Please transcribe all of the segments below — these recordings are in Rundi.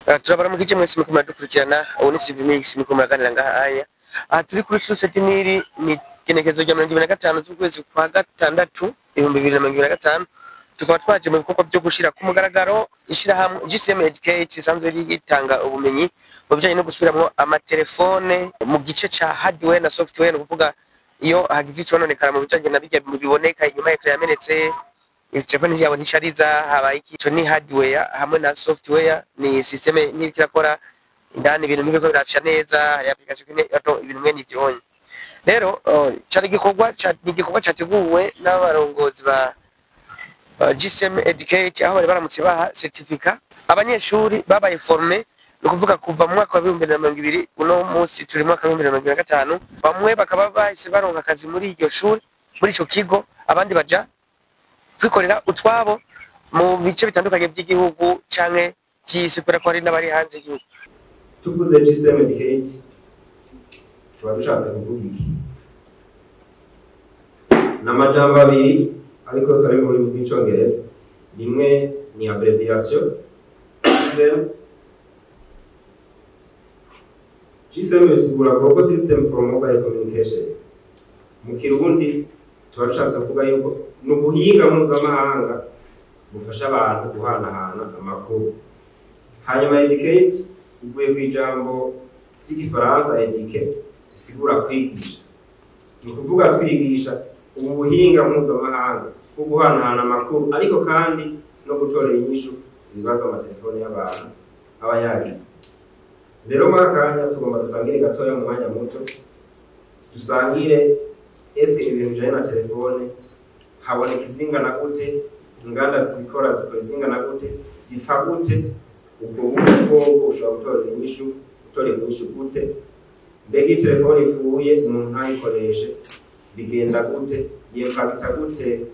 Turabara mu kice mwese mukomeye dukurikirana ubu CV Mix mukomeye ganira ngahaya. Turi kuri Societe Nili ni kenekezo rya 2025 z'ukwezi kwa gatandatu 2025. Tukaba twaje mu bikorwa byo gushira ku mugaragaro ishira hamwe GCM Educate isanzwe rigitanga ubumenyi mu bijanye no gusubiramwo amatelefone mu gice ca hardware na software, no kuvuga iyo hagize icononekara mu bijanye na bijya biboneka inyuma y'ekran yamenetse, telefone yabo ntishariza, habaye ico ni hardware hamwe na software, ni systeme n'ikirakora indani ibintu nibiko birafisha neza, hari application kine ibintu mwe n'ivyonye. Rero cyari igikorwa cyateguwe n'abarongozi ba GCM Educate, aho bari baramutse baha certificate abanyeshuri babaye formé, no kuvuga kuva mu mwaka wa 2020 uno munsi turi mu mwaka wa 2025. Bamwe bakaba bahise baronka akazi muri iryo shuri, muri ico kigo, abandi baja kwikorera utwabo mu bice bitandukanye by'igihugu canke cy'isi, kubera ko hari n'abari hanze y'igihugu. Tukuze GCM Educate tuba dushatse kuvuga iki? N'amajambo abiri ariko sari muri bw'icongereza. Rimwe ni abbreviation GCM bisigura Global System for Mobile Communication. Mu Kirundi tuba dushatse kuvuga yuko n'ubuhinga mpuzamahanga bufasha abantu guhanahana amakuru. Hanyuma Educate ivuye ku ijambo ry'igifaransa educate isigura kwigisha. Ni kuvuga kwigisha ubuhinga mpuzamahanga bwo guhanahana amakuru, ariko kandi no gutorera inyishu ibibazo amatelefone y'abantu aba yagize. Rero makanya tugomba dusangire gatoya mu mwanya muto, dusangire eske ibintu bijanye na telefone haboneka izingana gute, inganda zikora izingana gute, zipfa gute, ubwo bwo ushobora gutorera inyishu gute, mbega telefone ifuye umuntu ntayikoreshe bigenda gute, yempakita gute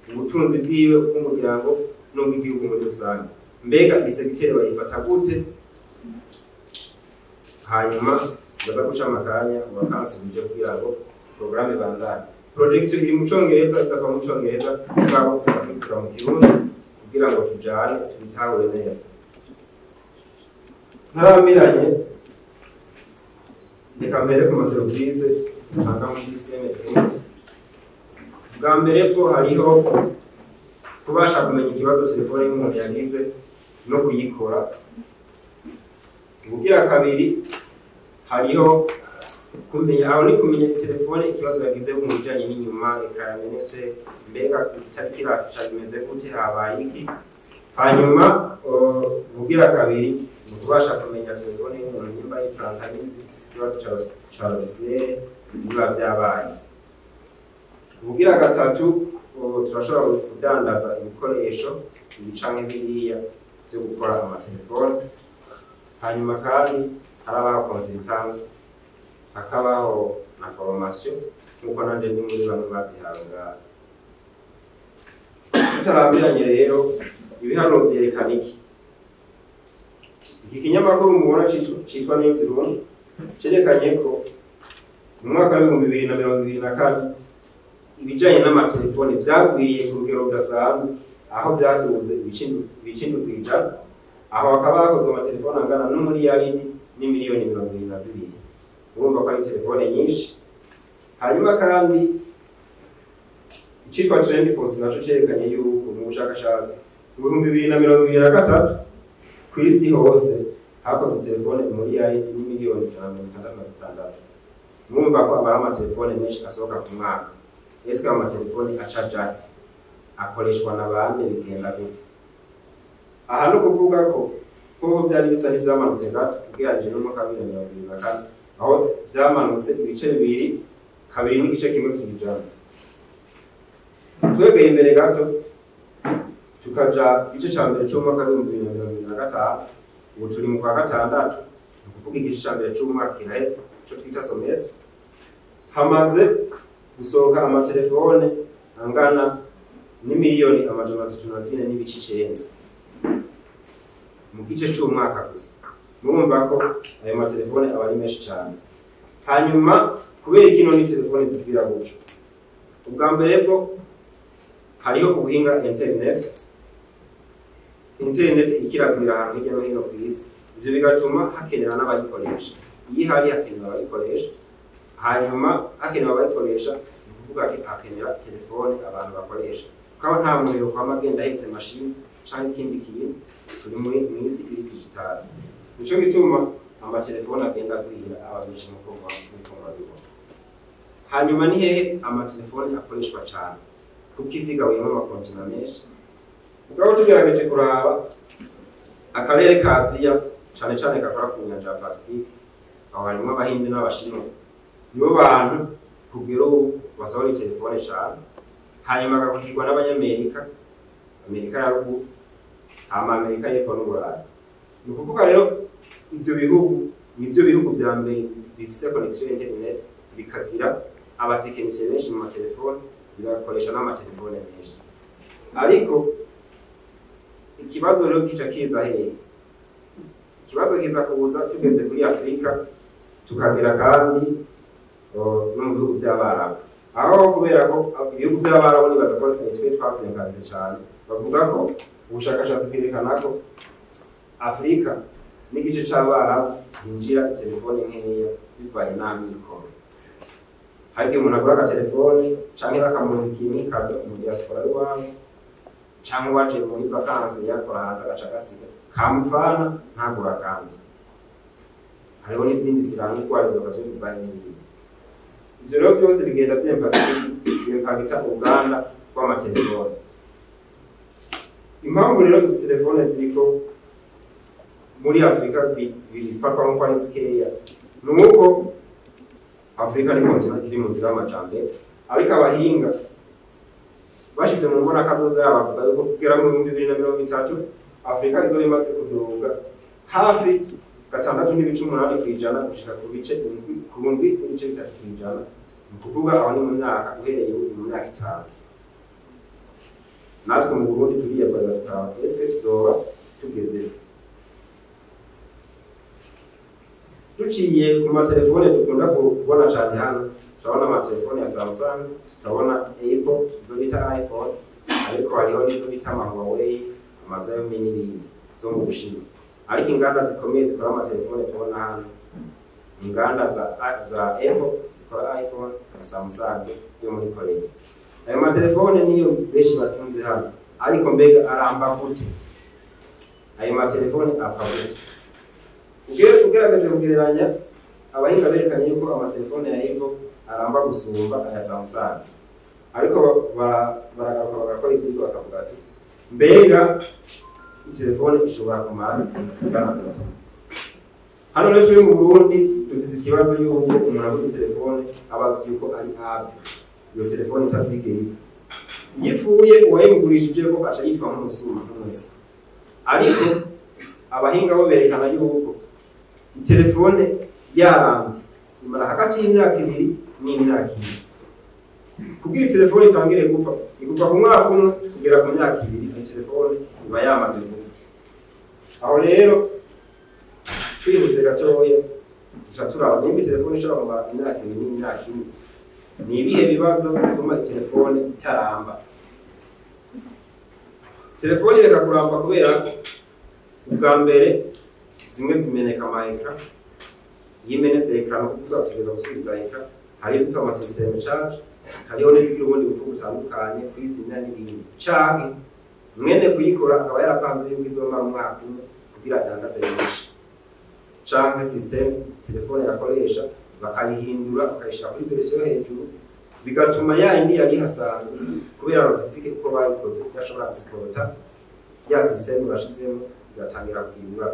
ubutunzi bwiwe bw'umuryango n'ubw'igihugu muri rusange, mbega isegiteri bayifata gute. Hanyuma ndaza guca amakanya wakansubije kugira ngo programme bandanye. Projection iri mu Congereza, izakwa mu Congereza, twabo kugira mu Kirundi kugira ngo tujane tubitahure neza. Ntarambiranye reka mbere ku maserivisi tanga mu GCM Educate. Bwa mbere ko hariho kubasha kumenya ikibazo telefone y'umuntu yagize no kuyikora. Ubugira kabiri hariho kumenya aho ni kumenya telefone ikibazo yagize mu bijanye n'inyuma ikamenetse, mbega itari kirafisha bimeze gute, habaye iki. Hanyuma ubugira kabiri kubasha kumenya telefone y'umuntu nimba yipantanye ikibazo ca logiciel biba byabaye. Ubugira gatatu turashobora kudandaza ibikoresho ibicanke biriya byo gukora amatelefone. Hanyuma kandi harabaho consultance, hakabaho na formation nk'uko nande ni muri bamwe bazihawe ngaha. Tutarambiranye rero ibiharuro byerekana iki? Iki kinyamakuru mubona citwa Newsroom cerekanye ko mu mwaka wa 2024 ibijanye n'amatelefone byagwiye ku rugero rudasanzwe, aho byaduze ibicindu kwija, aho bakaba bakoze amatelefone angana n'umuriyaridi n'imiliyoni 22. Urumva ko ari telefone nyinshi. Hanyuma kandi icitwa Trend Force naco cerekanye yuko mu bushakashatsi mu 2023 ku isi hose hakoze telefone umuriyaridi n'imiliyoni 66. Urumva ko aba amatelefone menshi asohoka ku mwaka. Eske amatelefone acaja akoreshwa n'abandi bigenda gute? Aha no kuvuga ko byari bisa n'ibyamanutse gato kugereranyije n'umwaka wa 2024, aho byamanutse ibice bibiri, kabiri n'igice kimwe kwijana. Twegeye imbere gato tukaja igice ca mbere c'umwaka wa 2025, ubu turi mu kwa gatandatu, ni kuvuga igice ca mbere c'umwaka kiraheze, ico twita semestre. Hamaze gusohoka amatelefone angana n'imiliyoni 304 n'ibice 9 mu gice cy'umwaka gusa. Murumva ko ayo matelefone aba ari menshi cyane. Hanyuma kubera kino ni telefone zibwira guca, ubwa mbere ko hariho ubuhinga internet ikirakwira ahantu hirya no hino ku isi, ibyo bigatuma hakenera n'abayikoresha. Iyo hari hakenera abayikoresha, hanyuma hakenera abayikoresha ni ukuvuga ati hakenera telefone abantu bakoresha. Ukaba nta muntu yokwama agenda ahetse mashini canke ikindi kintu, turi muri isi iri digital. Nico gituma amatelefone agenda kwira ababisha mu kumva bibona. Hanyuma ni hehe amatelefone akoreshwa cyane? Kuko isigawemo amakontina menshi. Ubwo tugerageje kuraba akarere ka Aziya cyane cyane gakora ku nyanja ya Pacific, aho harimo abahinde n'abashinwa, nibo bantu kugero basohora telefone cyane. Hanyuma gakugirwa n'abanyamerika, Amerika ya ruguru, Amerika y'epfo n'Uburayi. Ni ukuvuga rero ibyo bihugu nibyo bihugu bya mbere bifise connection internet, bikagira abatekinisiye benshi mu matelefone, birakoresha n'amatelefone menshi. Ariko ikibazo rero kica kiza hehe? Ikibazo kiza kuza tugeze kuri Afrika, tukagira kandi no mu bihugu by'Abarabu. Aho kubera ko ibihugu by'Abarabu nibaza ko twe twatsinkaze cyane, bavuga ko ubushakashatsi bwerekana ko Afrika n'igice c'Abarabu hinjira telefone nkeya bivaye n'amikoro. Hari umuntu agura telefone canke bakamuha ikintu kado mu diaspora y'Iwabo, canke waje muri vacances yakora hanze agaca gasiga kamufana ntagura kandi. Hariho n'izindi zirangwa izo kazo bivaye n'ibindi. Ibyo rero byose bigenda byempagita uruganda rw'amatelefone. Impamvu rero izi telefone ziriko muri Afrika bifatwa nk'uko ari zikeya, ni uko Afrika ni kontinent iri mu nzira y'amajambere, ariko abahinga bashize mu mbona kazoza y'abavuga yuko kugera mu 2030 Afrika izo imaze kuduga hafi 6.8% gushika ku bice 7.3%. Ni kuvuga aho ni mu myaka uhereye mu myaka 5. Natwe mu Burundi turiye kwa ese tuzoba tugeze. Tuciye ku matelefone dukunda kubona cyane hano, turabona amatelefone ya Samsung, turabona Apple, izo bita iPhone, ariko hariho n'izo bita Huawei, Xiaomi n'ibindi zo mu Bushinwa. Ariko inganda zikomeye zikora amatelefone tubona hano, inganda za Apple zikora iPhone na Samsung yo muri Korea. Ayo matelefone niyo benshi batunze hano, ariko mbega aramba gute? Ayo matelefone apfa gute? Ugerageze kugereranya, abahinga berekanye yuko amatelefone ya Apple aramba gusumba aya Samsung. Ariko baragaruka bagakora ibyo bakavuga ati mbega telefone ishobora kumara ingana gute? Hano rero turi mu Burundi dufise ikibazo yuko umuntu aguze telefone abazi yuko ari hafi iyo telefone itazigeye. Yipfuye uwayimugurishije ko aca yitwa nk'umusuma mwese. Ariko abahinga bo berekana yuko telefone yarambye imara hagati y'imyaka 2 n'imyaka 1. Kugira telefone itangire gupfa igufa ku mwaka umwe kugera ku myaka 2 telefone iba yamaze gupfa. Aho rero twihuse gatoya turaba nimba telefone ishobora kumara imyaka 2 n'imyaka 1. Ni ibihe bibazo bituma telefone itaramba? Telefone reka kuramba kubera ubwa mbere zimwe zimeneka amaekra, yimenetse ekra no kuvuga tugereza gusubiza ekra, hari zifite ama system charge, hariho n'izigira ubundi bufu butandukanye kwizimya n'ibindi. Canke mwene kuyikora akaba yarapanze yuko izomara umwaka umwe kugira adandaze nyinshi. Canke system telefone yakoresha bakayihindura bakayishira kuri version hejuru, bigatuma yindi yari hasanzwe kubera rofisike uko bayikoze yashobora gusiporota ya system bashizemo igatangira kwibura.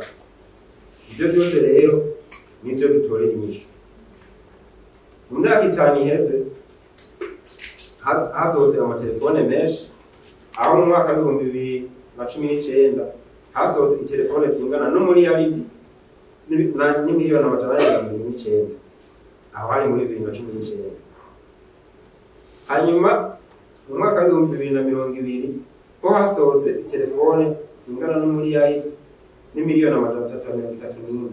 Ibyo byose rero nivyo bitorera inyishu. Mu myaka 5 iheze hasohotse amatelefone menshi, aho mu mwaka wa 2019 hasohotse telefone zingana no muri yaridi ni miliyoni 829. Aho hari muri 2019. Hanyuma mu mwaka wa 2020 ko hasohotse telefone zingana no muri yaridi ni miliyoni 331.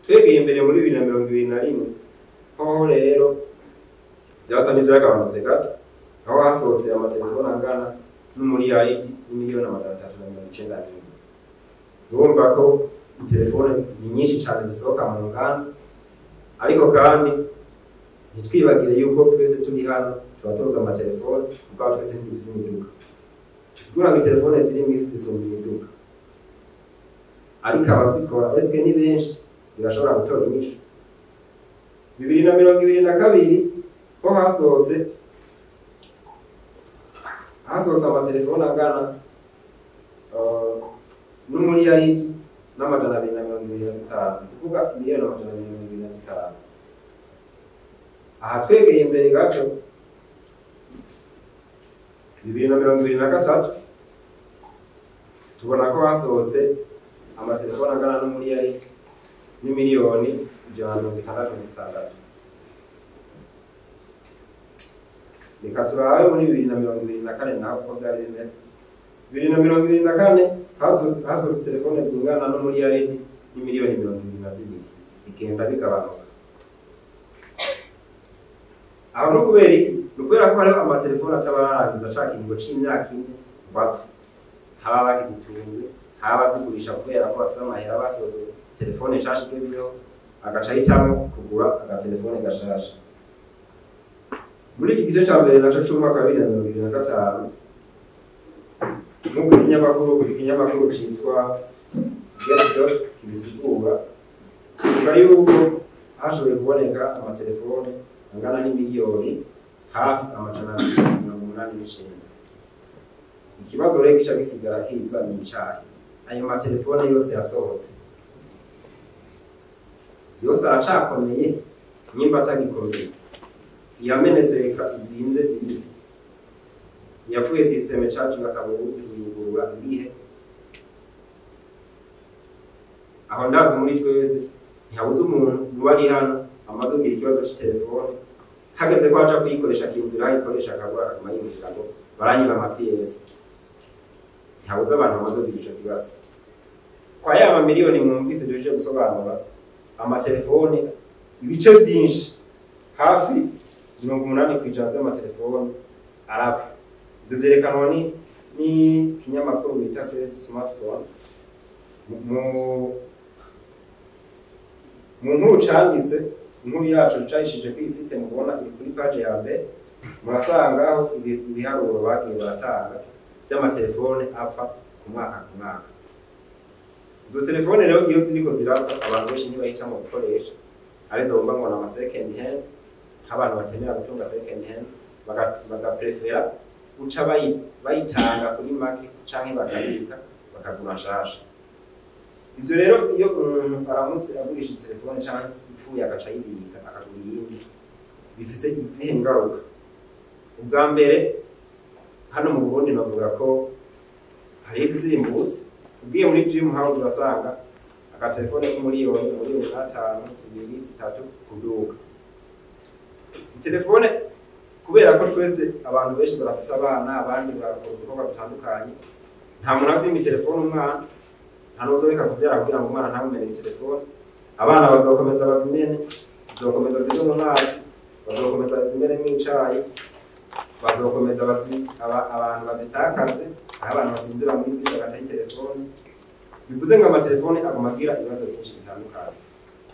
Twegeye imbere muri 2021 ho rero byasa n'ibyagabanutse gato, aho hasohotse amatelefone angana no muri yaridi ni miliyoni 391. urumva ko telefone ni nyinshi cyane zisohoka mu nganda, ariko kandi ntitwibagire yuko twese turi hano tuba tuzi amatelefone kuko twese ntituzi imiduga. Sigura ngo telefone ziri mu isi zisumba imiduga, ariko abazikora eske ni benshi birashobora gutora inyishu. 2022 ko hasohotse amatelefone angana n'umuriyari n'amajana 225, kuvuga miliyoni amajana 225. Aha twegeye imbere gato 2023 tubona ko hasohotse amatelefone angana n'umuriyari n'imiliyoni 166. Reka turabe muri 2024 naho uko byari bimeze. 2024 hasohotse telefone zingana n'umuriyari n'imiliyoni 22, igenda bigabanuka. Aho no kubera ko ari amatelefone atabarangiza ashaka ingo c'imyaka ine bapfa, haba bakizitunze, haba bazigurisha kubera ko bafite amahera basoze telefone nshasha igezweho, agaca hitamo kugura agatelefone gashasha. Muri iki gice cya mbere naco c'umwaka wa 2025 nk'uko ikinyamakuru citwa Get kibisigura kivuga yuko hashoboye kuboneka amatelefone angana n'imiliyoni hafi amajana 89. Ikibazo rero kica gisigara kiza ni icyayi. Ayo matelefone yose yasohotse yose aracakomeye nyimba atagikomeye, yamenetse reka izinze ibi yapfuye system charge bakabuzi kuyugurura ibihe. Aho ndazi muri twese ntihabuze umuntu wari hano amaze kugira ikibazo cy'itelefone, hageze ko aja kuyikoresha kiyumvira ayikoresha akagura akamayimurira ngo baranyiba ama-PS. Ntihabuze abantu bamaze kugira ico kibazo. Kwa yaba miliyoni mwumvise doje gusobanura amatelefone ibice byinshi hafi 80% y'amatelefone arapfa. Ivyo vyerekanwa ni kinyamakuru bita smartphone mu nkuru canditse, inkuru yacu cayishije kuri site mubona iri kuri page ya mbere, murasangaho ibiharuro bagiye baratanga by'amatelefone apfa ku mwaka. Izo telefone rero iyo ziriko zirapfa abantu benshi ntibahitamo gukoresha, arizo bomba ngo na second hand. Abantu batemera gutunga second hand bagaprefera uca bayitanga kuri make canke bakazibika bakagura nshasha. Ivyo rero iyo umuntu aramutse agurisha telefone canke ipfuye agaca yibika akagura iyindi, bifise izihe ngaruka? Ubwa mbere hano mu Burundi navuga ko hari izimbutse. Ugiye muri Dream House urasanga agatelefone k'umuliyoni 5, 2, 3 kuduka. Telefone kubera ko twese abantu benshi barafisa abana, abandi bakora bitandukanye, nta muntu azimba telefone umwana, nta nozoreka kuvyara kugira ngo umwana ntamumenye telefone. Abana bazokomeza bazimene, zizokomeza ziri mu mazi, bazokomeza zimene mw'icayi, bazokomeza abantu bazitakaze, abantu basinzira muri bisi agataye telefone. Bivuze ngo amatelefone agumagira ibibazo byinshi bitandukanye.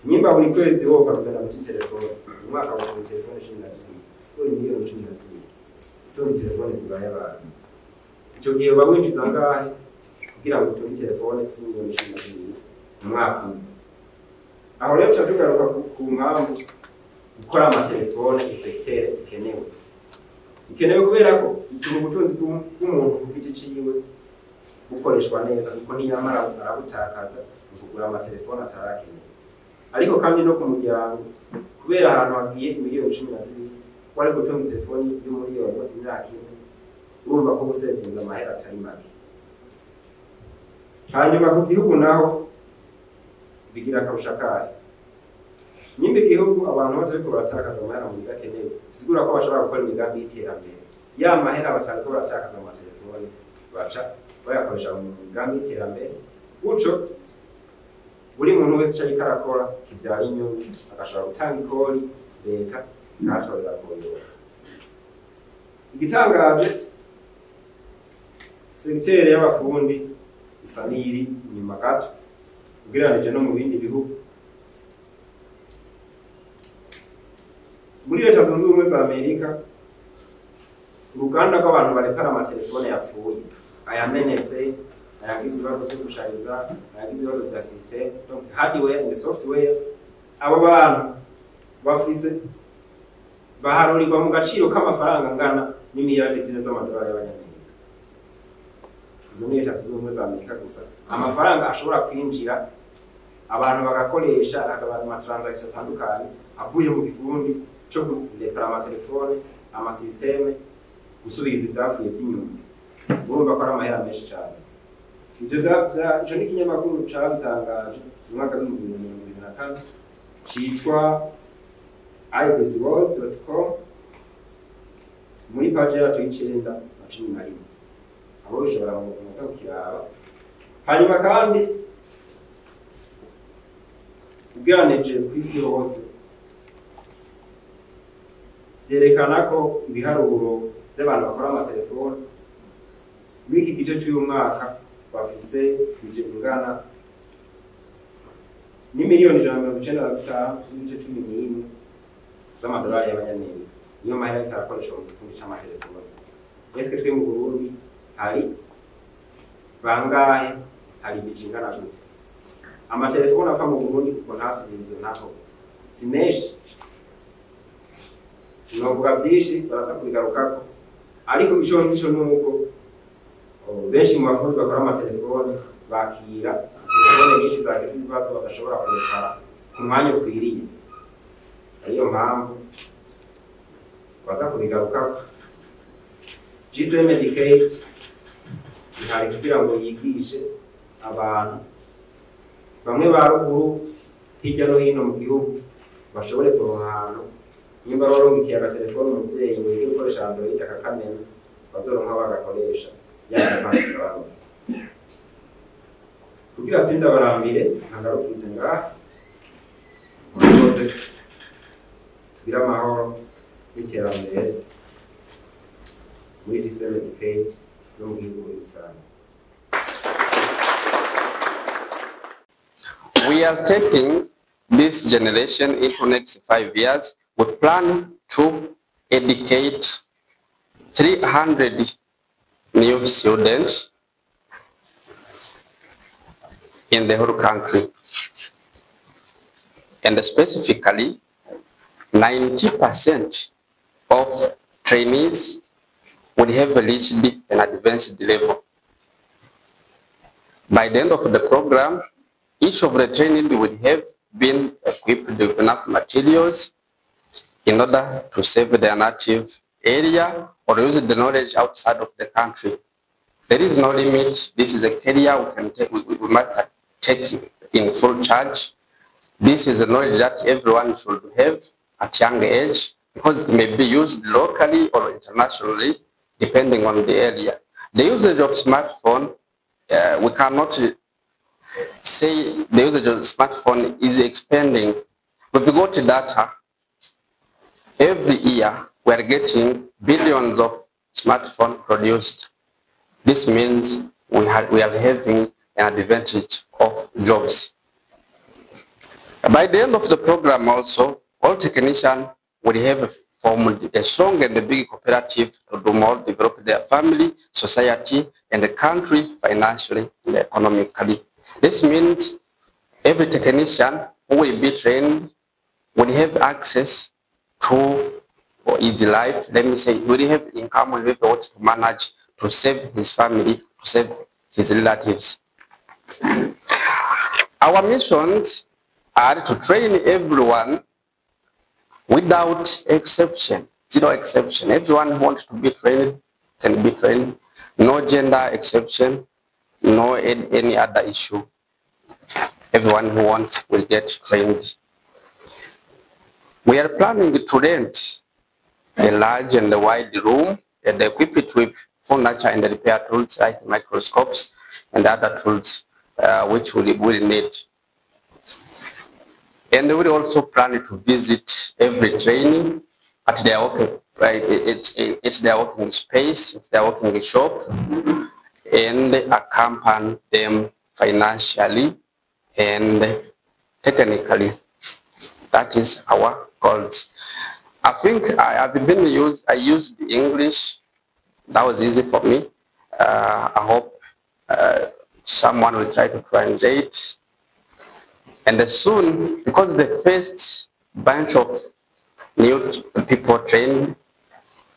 Nyimba buri kwezi wo karugana mu telefone, umwaka wa telefone 12, sikori miliyoni 12. Turi telefone zibaye abantu. Ico gihe babwinjiza ngahe kugira ngo turi telefone z'imiliyoni 12 umwaka. Aho rero tugaruka ku mpamvu gukora amatelefone isektere ikenewe kubera ko ituma ubutunzi bw'umuntu kugiti ciwe bukoreshwa neza, kuko niyamara arabutakaza kugura amatelefone atarakeneye. Ariko kandi no ku muryango kubera ahantu hagiye miliyoni 12 wari gutunga telefone y'umuliyoni imyaka ine, urumva ko gusevinza amahera atari make. Hanyuma ku gihugu naho bigira akarushakari. Nyimbe igihugu abantu batariko baratakaza amahera mu bidakenewe, sigura ko bashobora gukora imigambi y'iterambere. Ya mahera batariko baratakaza amatelefone baca bayakoresha mu migambi y'iterambere, uco buri muntu wese cyari karakora kivyara inyungu, agashobora gutanga ikori leta ntatorera koyora. Igitangaje sektere y'abafundi isa n'iri inyuma gato ugereranije no mu bindi bihugu. Muri Leta Zunze Ubumwe za Amerika uruganda rw'abantu barekana amatelefone yapfuye ayamenetse, ayagize ibibazo byo gushariza, ayagize ibibazo bya system, donc hardware and software, abo bantu bafise baharurirwa mu gaciro k'amafaranga ngana n'imiliyari zine z'amadolari y'abanyamerika. Izo ni Leta Zunze Ubumwe za Amerika gusa. Amafaranga ashobora kwinjira abantu bagakoresha ama transaction atandukanye avuye mu gifundi cyo kurekana amatelefone, amasysteme, gusubiriza ibyapfuye by'inyuma. Urumva ko ari amahera menshi cyane. Ico ni ikinyamakuru cabitangaje mu mwaka wa 2024 citwa ibsworld.com muri page yacu y'icenda na 11. Abo bishobora kuza kukiraba. Hanyuma kandi ugereranije ku isi hose vyerekana ko ibiharuro by'abantu bakora amatelefone muri iki gice cy'uyu mwaka bafise ingana ni miliyoni 195 n'ibice 11 z'amadolari y'abanyamerika. Niyo mahera itarakoresha mu gifundi c'amatelefone. Eske twe mu Burundi hari bangahe? Hari bijingana gute? Amatelefone afa mu Burundi kuko ntasubize nako si menshi, sinovuga byinshi baraza kubigarukako, ariko ico nzi cyo nuko benshi mu bafundi bakora amatelefone bakira telefone nyinshi zageze ibibazo badashobora kurekara ku mwanya ukwiriye. Ariyo mpamvu baza kubigarukako. GSM Medicate ihari kugira ngo yigishe abantu bamwe ba ruguru hirya no hino mu gihugu bashobore kuronka ahantu nimba barongikiye agatelefone umuvyeyi ngo yige gukoresha Android akakamena bazoronka bagakoresha yakapansikaba kugira sinda barambire nagarukize ngaha mukoze tugira amahoro n'iterambere muri GSM Medicate no mu gihugu rusange. We are taking this generation into next 5 years. We plan to educate 300 new students in the whole country. And specifically, 90% of trainees would have reached an advanced level. By the end of the program, each of the trainees would have been equipped with enough materials in order to save their native area or use the knowledge outside of the country. There is no limit. This is a career we can take, we must take in full charge. This is a knowledge that everyone should have at young age because it may be used locally or internationally depending on the area. The usage of smartphone, we cannot say the usage of smartphone is expanding. With regard to data, every year we are getting billions of smartphones produced. This means we are having an advantage of jobs. By the end of the program also, all technicians will have formed a strong and a big cooperative to do more, develop their family, society, and the country financially and economically. This means every technician who will be trained will have access to his life. Let me say, he will have income, will be able to manage, to save his family, to save his relatives. Our missions are to train everyone without exception, zero exception. Everyone who wants to be trained can be trained. No gender exception, no any other issue. Everyone who wants will get trained. We are planning to rent a large and a wide room and equip it with furniture and repair tools like microscopes and other tools which we will need. And we will also plan to visit every trainee at their working, at their working space, at their working shop, and accompany them financially and technically. That is our goals. I think I used English. That was easy for me. I hope someone will try to translate. And soon, because the first bunch of new people trained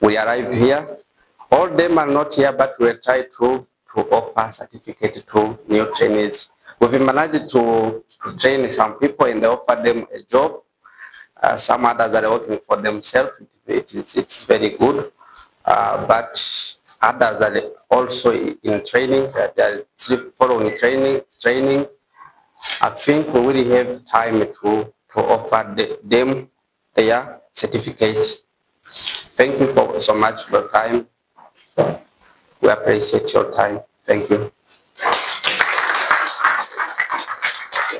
will arrive here, all of them are not here, but we'll try to offer certificate to new trainees. We've managed to train some people and offer them a job. Some others are working for themselves. It's very good. But others are also in training. They are still following training. I think we really have time to offer them their certificate. Thank you so much for your time. We appreciate your time. Thank you.